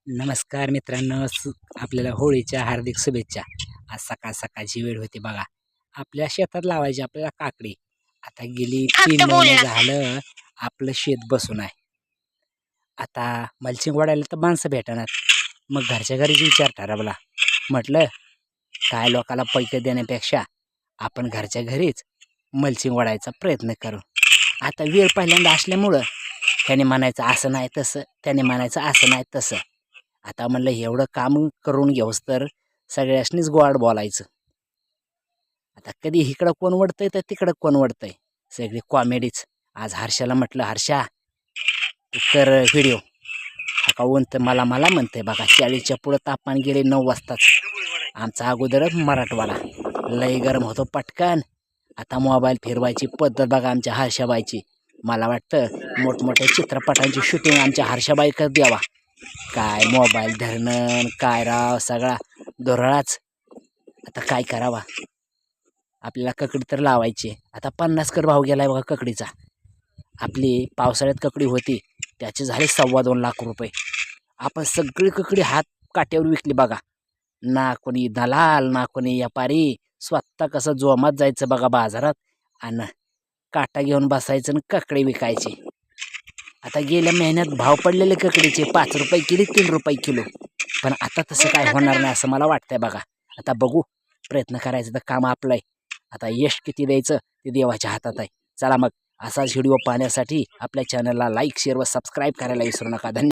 नमस्कार मित्रांनो, आपल्याला होळीच्या हार्दिक शुभेच्छा. आज सकाळ सकाळची वेळ होती बघा. आपल्या शेतात लावायची आपल्याला काकडी. आता गेली 3 महिने झालं आपलं शेत बसून आहे. आता मल्चिंग वाढायला तर माणसं भेटणार. मग घरच्या घरीच विचार ठरवला. म्हटलं काय लोकाला पैसे देण्यापेक्षा आपण घरच्या घरीच मल्चिंग वाढायचा प्रयत्न करू. आता वेळ पहिल्यांदा असल्यामुळं त्याने म्हणायचं असं नाही तसं, त्याने म्हणायचं असं नाही तसं. आता म्हणलं एवढं काम करून घेऊस तर सगळ्यासनीच गोड बोलायचं. आता कधी इकडं कोण वडतंय तर तिकडं कोण वडतंय, सगळी कॉमेडीच. आज हर्षाला म्हटलं हर्षा तू कर व्हिडिओ. का तर मला म्हणतंय बघा 40च्या पुढं तापमान गेले 9 वाजताच. आमचा अगोदरच मराठवाडा लय गरम होतो पटकन. आता मोबाईल फिरवायची पद्धत बघा आमच्या हर्षाबाईची. मला वाटतं मोठमोठ्या चित्रपटांची शूटिंग आमच्या हर्षाबाई कर द्यावा. काय मोबाईल धरणं काय राव सगळा दोरळाच. आता काय करावा, आपल्याला ककडी तर लावायची. आता 50 कर भाव गेलाय बघा ककडीचा. आपली पावसाळ्यात ककडी होती त्याचे झाले 2.25 लाख रुपये. आपण सगळी ककडी हात काट्यावर विकली बघा. ना कोणी दलाल ना कोणी व्यापारी, स्वतः कसं जोमात जायचं बघा बाजारात आणि काटा घेऊन बसायचं आणि ककडी विकायची. आता गेल्या महिन्यात भाव पडलेले ककडीचे 5 रुपये किलो 3 रुपये किलो. पण आता तसं काय होणार नाही असं मला वाटतंय बघा. आता बघू, प्रयत्न करायचं तर काम आपलं आहे. आता यश किती द्यायचं ते देवाच्या हातात आहे. चला मग असाच व्हिडिओ पाहण्यासाठी आपल्या चॅनलला लाईक शेअर व सबस्क्राईब करायला विसरू नका. धन्यवाद.